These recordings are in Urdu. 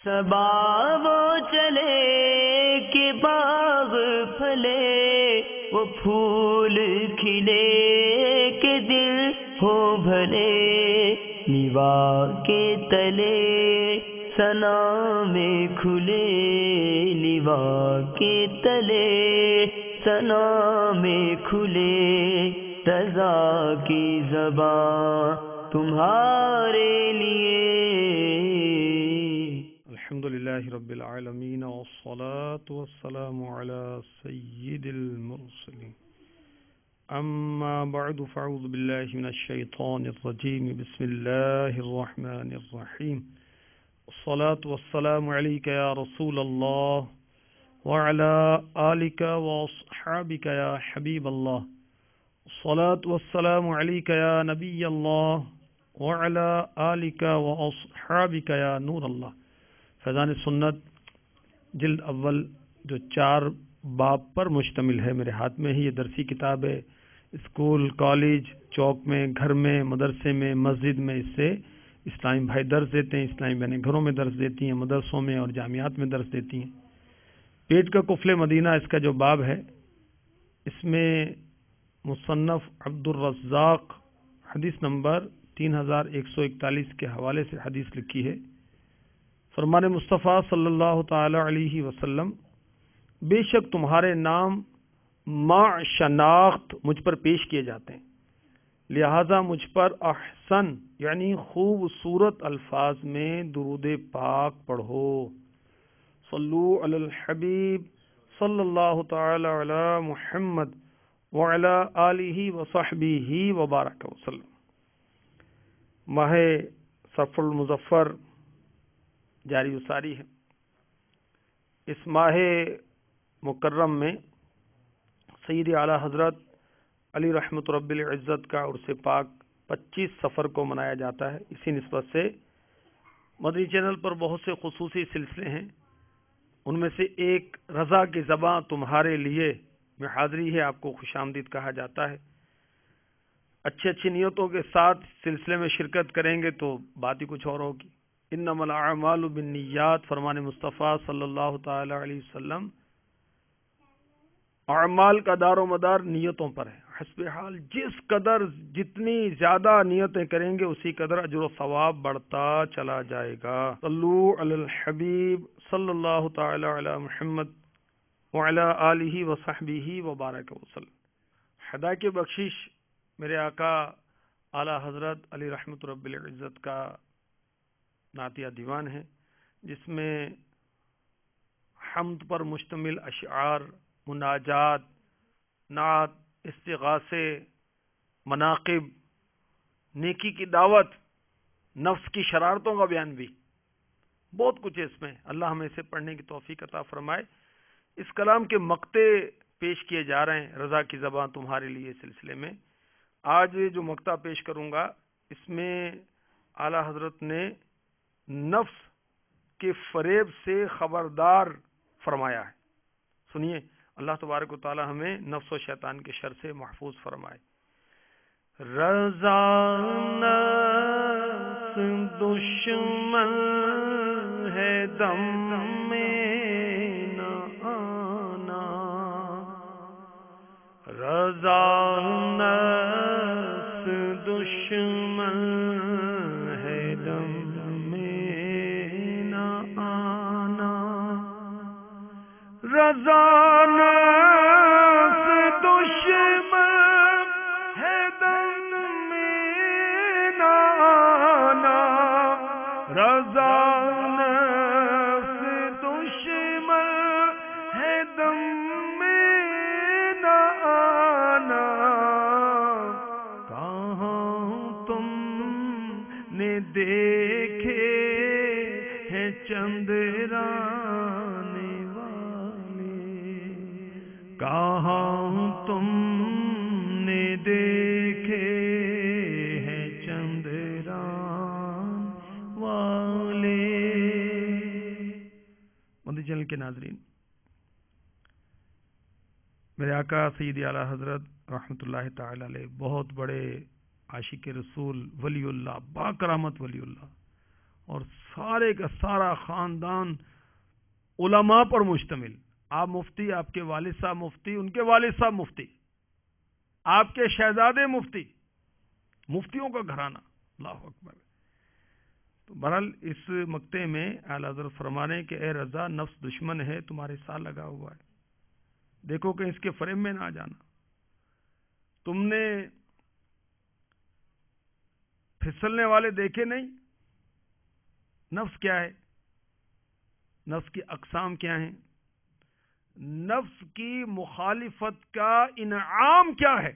صبا وہ چلے کہ باغ پھلے، وہ پھول کھلے کہ دل ہو بھلے، نیوا کے تلے ثنا میں کھلے، نیوا کے تلے ثنا میں کھلے، رضا کی زبان تمہارے لیے۔ الحمدللہ رب العالمین والصلاة والسلام علی سید المرسلین، اما بعد فاعوذ باللہ من الشیطان الرجیم، بسم اللہ الرحمن الرحیم، الصلاة والسلام علیک یا رسول اللہ وعلی آلک واصحابک یا حبیب اللہ، الصلاة والسلام علیک یا نبی اللہ وعلی آلک واصحابک یا نور اللہ۔ فیضان سنت جلد اول جو 4 باب پر مشتمل ہے، میرے ہاتھ میں ہی یہ درسی کتاب ہے۔ اسکول، کالج، چوک میں، گھر میں، مدرسے میں، مسجد میں اس سے اسلامی بھائی درس دیتے ہیں، اسلامی بہنیں گھروں میں درس دیتی ہیں، مدرسوں میں اور جامعات میں درس دیتی ہیں۔ پیٹ کا قفل مدینہ اس کا جو باب ہے، اس میں مصنف عبد الرزاق حدیث نمبر 3141 کے حوالے سے حدیث لکھی ہے۔ فرمان مصطفیٰ صلی اللہ تعالی علیہ وسلم، بے شک تمہارے نام مع شناخت مجھ پر پیش کیے جاتے ہیں، لہذا مجھ پر احسن یعنی خوبصورت الفاظ میں درود پاک پڑھو۔ صلو علی الحبیب صلی اللہ تعالی علی محمد وعلی آلہ وصحبہ وبارک وسلم۔ ماہ صفر المظفر جاری وساری ہے۔ اس ماہ مکرم میں سید اعلیٰ حضرت علی رحمت رب العزت کا عرس پاک 25 صفر کو منایا جاتا ہے۔ اسی نسبت سے مدنی چینل پر بہت سے خصوصی سلسلے ہیں، ان میں سے ایک رضا کی زباں تمہارے لیے میں حاضری ہے، آپ کو خوش آمدید کہا جاتا ہے۔ اچھی نیتوں کے ساتھ سلسلے میں شرکت کریں گے تو بات ہی کچھ اور ہوگی۔ انما الاعمال بالنیات، فرمان مصطفیٰ صلی اللہ تعالی علیہ وسلم، اعمال کا دار و مدار نیتوں پر ہے۔ حسب حال جس قدر جتنی زیادہ نیتیں کریں گے اسی قدر اجر و ثواب بڑھتا چلا جائے گا۔ صلو علی الحبیب صلی اللہ تعالی علی محمد وعلی آلہ وصحبہ وبارک وسلم۔ خدا کی بخشش میرے آقا اعلی حضرت علی رحمت رب العزت کا نعتیہ دیوان ہے، جس میں حمد پر مشتمل اشعار، مناجات، نعت، استغاثے، مناقب، نیکی کی دعوت، نفس کی شرارتوں کا بیان بھی بہت کچھ ہے اس میں۔ اللہ ہمیں اسے پڑھنے کی توفیق عطا فرمائے۔ اس کلام کے مقطع پیش کیے جا رہے ہیں رضا کی زبان تمہارے لیے سلسلے میں۔ آج جو مقطع پیش کروں گا اس میں اعلیٰ حضرت نے نفس کے فریب سے خبردار فرمایا ہے۔ سنیے، اللہ تبارک و تعالی ہمیں نفس و شیطان کے شر سے محفوظ فرمائے۔ رضا نفس دشمن ہے دم میں نہ آنا، رضا نفس دشمن ہے دم میں نہ آنا، رضا نفس دشمن ہے دم میں نہ آنا، رضا نفس دشمن ہے دم میں نہ آنا، کہاں تم نے دیکھے ہیں چندران والے، کہاں تم نے دیکھے ہیں چندران والے۔ مدنی چینل کے ناظرین، میرے آقا سید اعلیٰ حضرت رحمۃ اللہ تعالی علیہ بہت بڑے عاشق رسول، ولی اللہ، با کرامت ولی اللہ، اور سارے کا سارا خاندان علماء پر مشتمل. آپ مفتی، آپ کے والد صاحب مفتی، ان کے والد صاحب مفتی، آپ کے شہزادے مفتی، مفتیوں کا گھرانہ. اللہ اکبر. تو بہرحال اس مقطع میں اعلیٰ حضرت فرما رہے ہیں کہ اے رضا، نفس دشمن ہے، تمہارے ساتھ لگا ہوا ہے، دیکھو کہ اس کے فریب میں نہ آ جانا. تم نے پھسلنے والے دیکھے نہیں؟ نفس کیا ہے؟ نفس کی اقسام کیا ہیں؟ نفس کی مخالفت کا انعام کیا ہے؟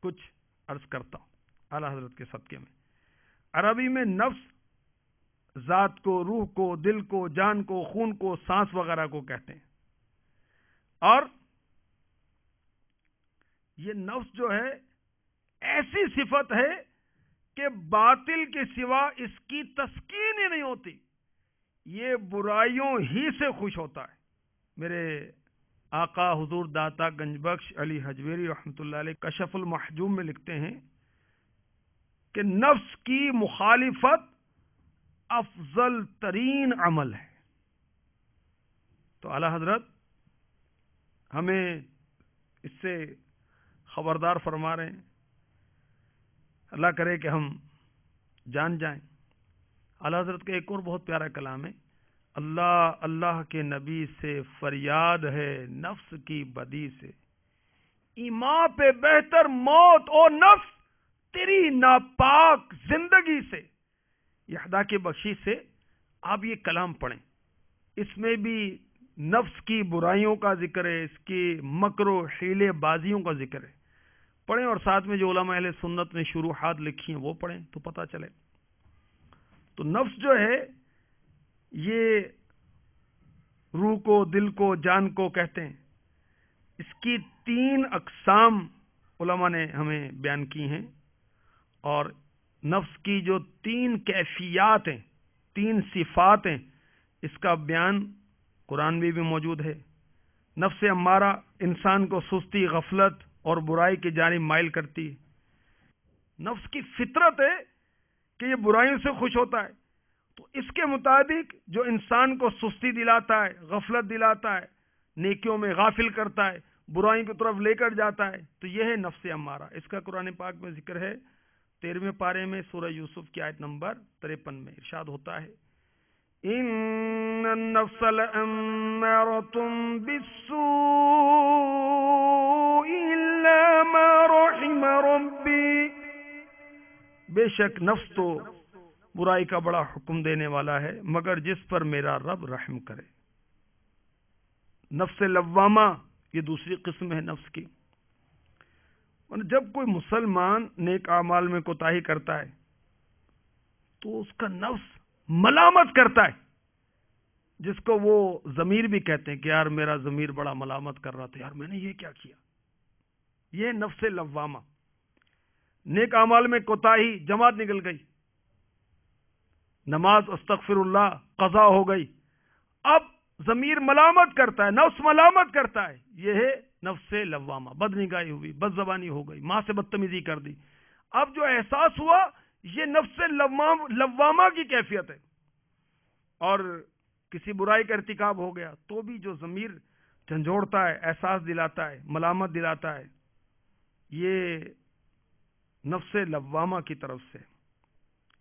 کچھ عرض کرتا ہوں اعلیٰ حضرت کے صدقے میں. عربی میں نفس ذات کو، روح کو، دل کو، جان کو، خون کو، سانس وغیرہ کو کہتے ہیں. اور یہ نفس جو ہے ایسی صفت ہے کہ باطل کے سوا اس کی تسکین ہی نہیں ہوتی، یہ برائیوں ہی سے خوش ہوتا ہے. میرے آقا حضور داتا گنج بخش علی حجویری رحمۃ اللہ علیہ کشف المحجوم میں لکھتے ہیں کہ نفس کی مخالفت افضل ترین عمل ہے. تو اعلیٰ حضرت ہمیں اس سے خبردار فرما رہے ہیں. اللہ کرے کہ ہم جان جائیں. اعلیٰ حضرت کا ایک اور بہت پیارا کلام ہے: اللہ اللہ کے نبی سے فریاد ہے نفس کی بدی سے، ایمان پہ بہتر موت او نفس تیری ناپاک زندگی سے. یہ خدا کی بخشش سے آپ یہ کلام پڑھیں. اس میں بھی نفس کی برائیوں کا ذکر ہے، اس کی مکر و حیلے بازیوں کا ذکر ہے. پڑھیں اور ساتھ میں جو علماء اہل سنت نے شروحات لکھی ہیں وہ پڑھیں تو پتہ چلے. تو نفس جو ہے یہ روح کو، دل کو، جان کو کہتے ہیں. اس کی 3 اقسام علماء نے ہمیں بیان کی ہیں، اور نفس کی جو 3 کیفیات ہیں، 3 صفات ہیں، اس کا بیان قرآن میں بھی موجود ہے. نفس امارہ انسان کو سستی، غفلت اور برائی کی جانب مائل کرتی ہے. نفس کی فطرت ہے کہ یہ برائیوں سے خوش ہوتا ہے. تو اس کے مطابق جو انسان کو سستی دلاتا ہے، غفلت دلاتا ہے، نیکیوں میں غافل کرتا ہے، برائیوں کی طرف لے کر جاتا ہے، تو یہ ہے نفس امارہ. اس کا قرآن پاک میں ذکر ہے 13ویں پارے میں سورہ یوسف کی آیت نمبر 53 میں ارشاد ہوتا ہے: ان النفس لامارۃ بالسوء الا ما رحم ربی. بے شک نفس تو برائی کا بڑا حکم دینے والا ہے مگر جس پر میرا رب رحم کرے. نفس لوامہ یہ دوسری قسم ہے نفس کی. اور جب کوئی مسلمان نیک اعمال میں کوتاہی کرتا ہے تو اس کا نفس ملامت کرتا ہے، جس کو وہ ضمیر بھی کہتے ہیں کہ یار میرا ضمیر بڑا ملامت کر رہا تھا، یار میں نے یہ کیا کیا. یہ نفس لوامہ. نیک اعمال میں کوتاہی، جماعت نکل گئی، نماز استغفر اللہ قضا ہو گئی، اب ضمیر ملامت کرتا ہے، نفس ملامت کرتا ہے. یہ ہے نفس لوامہ. بد نگاہی ہوئی، بد زبانی ہو گئی، ماں سے بدتمیزی کر دی، اب جو احساس ہوا یہ نفس لوامہ کی کیفیت ہے. اور کسی برائی کا ارتکاب ہو گیا تو بھی جو ضمیر جھنجھوڑتا ہے، احساس دلاتا ہے، ملامت دلاتا ہے، یہ نفس لوامہ کی طرف سے.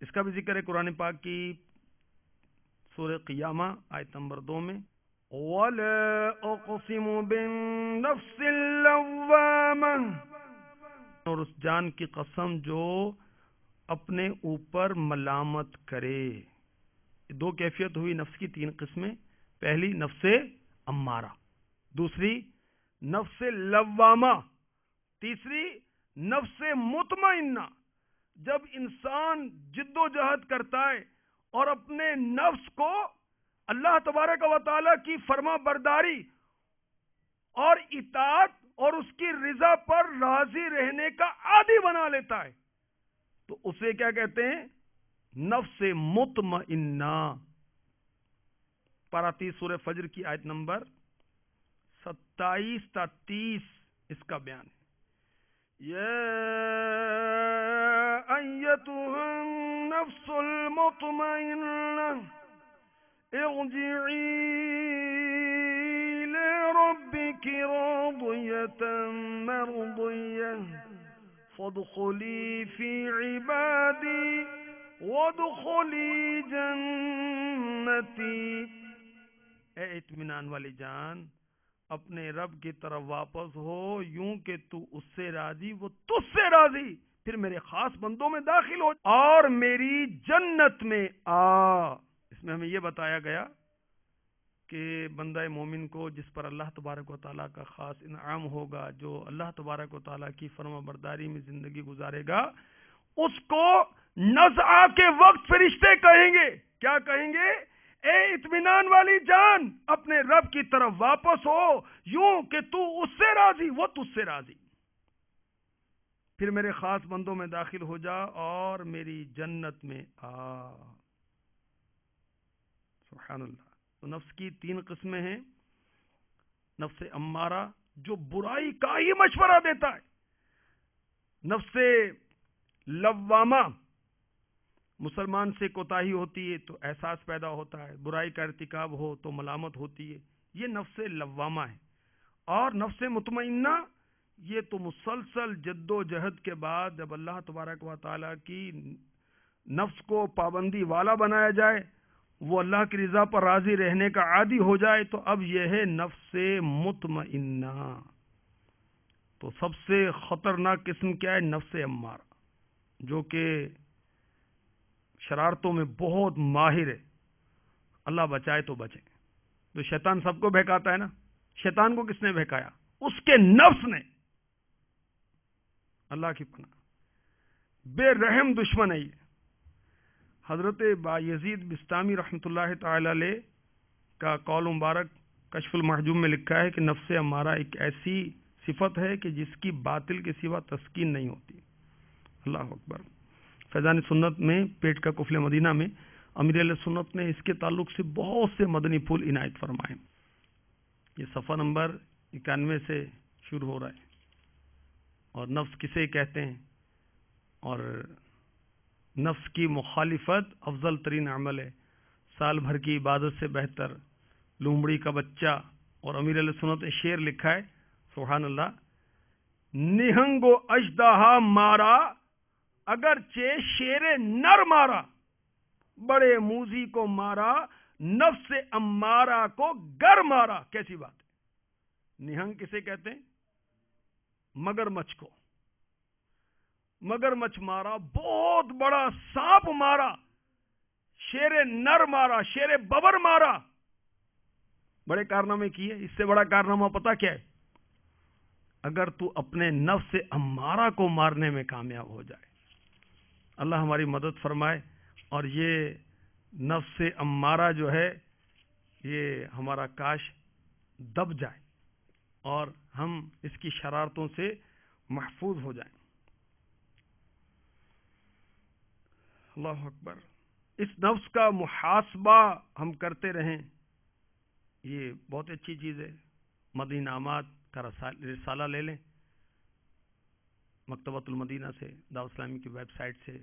اس کا بھی ذکر ہے قرآن پاک کی سورہ قیامہ آیت نمبر 2 میں: وَلَا أُقْسِمُ بِالنَّفْسِ اللَّوَّامَةِ. اور اس جان کی قسم جو اپنے اوپر ملامت کرے. 2 کیفیت ہوئی نفس کی، 3 قسمیں. پہلی نفس امارہ، دوسری نفس لوامہ، تیسری نفس مطمئنہ. جب انسان جد و جہد کرتا ہے اور اپنے نفس کو اللہ تبارک و تعالی کی فرما برداری اور اطاعت اور اس کی رضا پر راضی رہنے کا عادی بنا لیتا ہے تو اسے کیا کہتے ہیں؟ نفس مطمئنہ. پارہ 30 سورہ فجر کی آیت نمبر 27 تا 30 اس کا بیان ہے: یا ایتھا النفس نفس المطمئنة ارجعي لربك راضية مرضية فادخلی فی عبادی وادخلی جنتی۔ اے اطمینان والی جان، اپنے رب کی طرف واپس ہو، یوں کہ تو اس سے راضی وہ تجھ سے راضی، پھر میرے خاص بندوں میں داخل ہو اور میری جنت میں آ۔ اس میں ہمیں یہ بتایا گیا کہ بندہ مومن کو جس پر اللہ تبارک و تعالیٰ کا خاص انعام ہوگا، جو اللہ تبارک و تعالیٰ کی فرما برداری میں زندگی گزارے گا، اس کو نزع کے وقت فرشتے کہیں گے، کیا کہیں گے؟ اے اطمینان والی جان، اپنے رب کی طرف واپس ہو، یوں کہ تو اس سے راضی وہ تجھ سے راضی، پھر میرے خاص بندوں میں داخل ہو جا اور میری جنت میں آ۔ سبحان اللہ۔ تو نفس کی 3 قسمیں ہیں۔ نفس امارہ جو برائی کا ہی مشورہ دیتا ہے، نفس لوامہ مسلمان سے کوتاہی ہوتی ہے تو احساس پیدا ہوتا ہے، برائی کا ارتکاب ہو تو ملامت ہوتی ہے، یہ نفس لوامہ ہے۔ اور نفس مطمئنہ یہ تو مسلسل جد و جہد کے بعد جب اللہ تبارک و تعالیٰ کی نفس کو پابندی والا بنایا جائے، وہ اللہ کی رضا پر راضی رہنے کا عادی ہو جائے، تو اب یہ ہے نفس مطمئنہ۔ تو سب سے خطرناک قسم کیا ہے؟ نفس امارہ، جو کہ شرارتوں میں بہت ماہر ہے، اللہ بچائے تو بچے۔ تو شیطان سب کو بہکاتا ہے نا، شیطان کو کس نے بہکایا؟ اس کے نفس نے۔ اللہ کی پناہ، بے رحم دشمن ہے یہ۔ حضرت بایزید بستامی رحمۃ اللہ تعالی علیہ کا قول مبارک کشف المحجوم میں لکھا ہے کہ نفس امارہ ایک ایسی صفت ہے کہ جس کی باطل کے سوا تسکین نہیں ہوتی۔ اللہ اکبر۔ فیضان سنت میں پیٹ کا قفل مدینہ میں امیر علیہ سنت نے اس کے تعلق سے بہت سے مدنی پھول عنایت فرمائے۔ یہ صفحہ نمبر 91 سے شروع ہو رہا ہے۔ اور نفس کسے کہتے ہیں، اور نفس کی مخالفت افضل ترین عمل ہے، سال بھر کی عبادت سے بہتر، لومڑی کا بچہ۔ اور امیر علیہ سنت نے شعر لکھا ہے، سبحان اللہ، نہنگ و اژدہا مارا اگرچہ شیر نر مارا، بڑے موذی کو مارا نفس امارہ کو گر مارا۔ کیسی بات ہے؟ نہنگ کسے کہتے ہیں؟ مگر مچھ کو، مگر مچھ مارا، بہت بڑا سانپ مارا، شیر نر مارا، شیر ببر مارا، بڑے کارنامے کیے۔ اس سے بڑا کارنامہ پتا کیا ہے؟ اگر تو اپنے نفس امارہ کو مارنے میں کامیاب ہو جائے۔ اللہ ہماری مدد فرمائے، اور یہ نفس امارہ جو ہے یہ ہمارا کاش دب جائے اور ہم اس کی شرارتوں سے محفوظ ہو جائیں۔ اللہ اکبر۔ اس نفس کا محاسبہ ہم کرتے رہیں، یہ بہت اچھی چیز ہے۔ مدنی انعامات کا رسالہ لے لیں، مکتبۃ المدینہ سے، دعوت اسلامی کی ویب سائٹ سے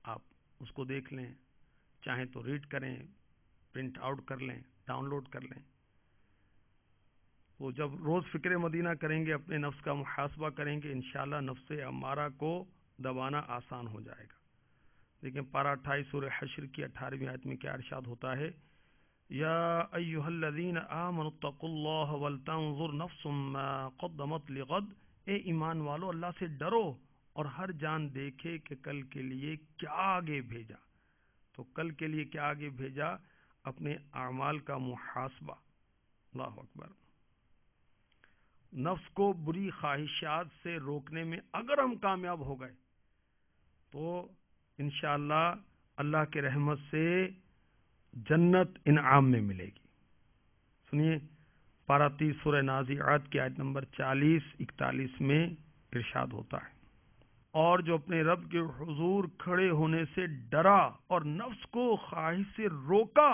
آپ اس کو دیکھ لیں، چاہیں تو ریڈ کریں، پرنٹ آؤٹ کر لیں، ڈاؤن لوڈ کر لیں۔ وہ جب روز فکر مدینہ کریں گے، اپنے نفس کا محاسبہ کریں گے، انشاءاللہ نفس امارہ کو دبانا آسان ہو جائے گا۔ لیکن پارہ 28 سورہ حشر کی 18ویں آیت میں کیا ارشاد ہوتا ہے؟ یا ایھا الذین آمنوا اتقوا اللہ ولتنظر نفس ما قدمت لغد۔ اے ایمان والو، اللہ سے ڈرو اور ہر جان دیکھے کہ کل کے لیے کیا آگے بھیجا۔ تو کل کے لیے کیا آگے بھیجا؟ اپنے اعمال کا محاسبہ۔ اللہ اکبر۔ نفس کو بری خواہشات سے روکنے میں اگر ہم کامیاب ہو گئے تو انشاءاللہ اللہ کے رحمت سے جنت انعام میں ملے گی۔ سنیے، پارہ 30 سورہ نازعات کی آیت نمبر 40-41 میں ارشاد ہوتا ہے، اور جو اپنے رب کے حضور کھڑے ہونے سے ڈرا اور نفس کو خواہش سے روکا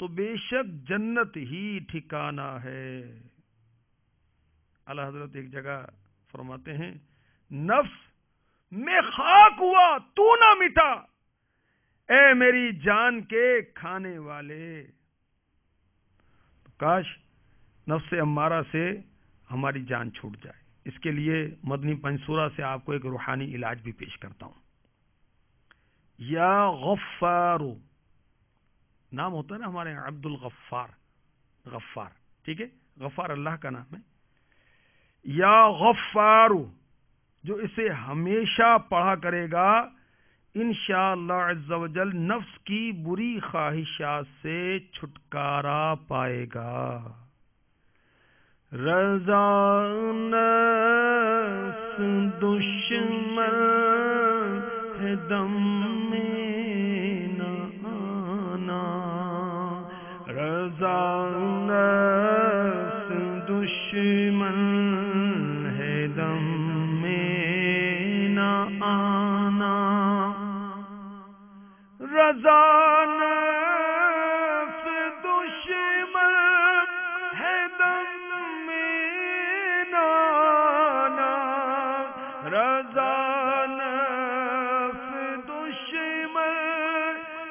تو بے شک جنت ہی ٹھکانہ ہے۔ اعلیٰ حضرت ایک جگہ فرماتے ہیں، نفس میں خاک ہوا تو نہ مٹا، اے میری جان کے کھانے والے. کاش نفس امارہ سے ہماری جان چھوٹ جائے. اس کے لیے مدنی پنسورہ سے آپ کو ایک روحانی علاج بھی پیش کرتا ہوں. یا غفار، نام ہوتا ہے نا ہمارے یہاں عبد الغفار، غفار، ٹھیک ہے، غفار اللہ کا نام ہے. یا غفار، جو اسے ہمیشہ پڑھا کرے گا انشاءاللہ عز و جل نفس کی بری خواہشات سے چھٹکارا پائے گا. رضا نفس دشمن ہے دم میں نہ آنا، رضا نفس دشمن ہے دم میں نہ آنا، رضا نفس دشمن ہے دم میں نہ آنا، رضا نفس دشمن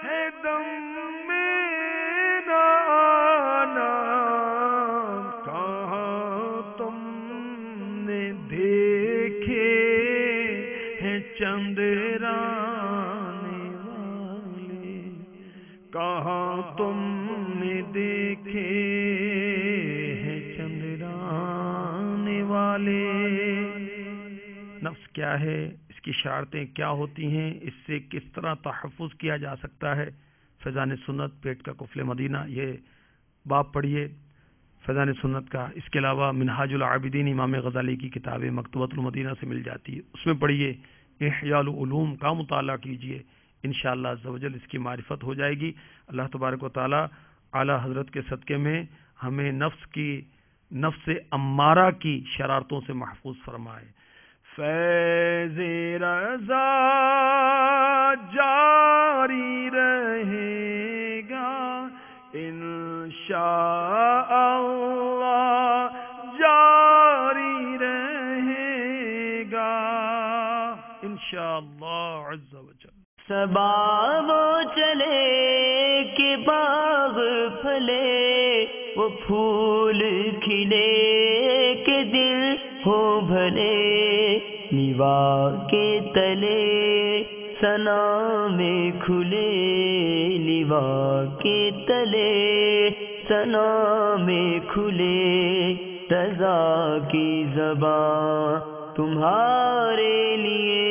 ہے دم میں نہ آنا. کہاں تم نے دیکھے ہیں چندرانے والے، کہاں تم نے دیکھے ہیں چندرانے والے. نفس کیا ہے، اس کی شرارتیں کیا ہوتی ہیں، اس سے کس طرح تحفظ کیا جا سکتا ہے. فیضان سنت پیٹ کا قفل مدینہ، یہ باب پڑھیے فیضان سنت کا. اس کے علاوہ منہاج العابدین امام غزالی کی کتاب مکتوبۃ المدینہ سے مل جاتی ہے، اس میں پڑھیے. احیاء العلوم کا مطالعہ کیجیے، انشاءاللہ عز و جل اس کی معرفت ہو جائے گی. اللہ تبارک و تعالی اعلی حضرت کے صدقے میں ہمیں نفس امارہ کی شرارتوں سے محفوظ فرمائے. فیض رضا جاری رہے گا انشاءاللہ، جاری رہے گا انشاءاللہ عز و جل. صبا وہ چلے کہ باغ پھلے، وہ پھول کھلے کہ دل ہو بھلے، نیوا کے تلے ثنا میں کھلے، لیوا کے تلے ثنا میں کھلے، رضا کی زبان تمہارے لیے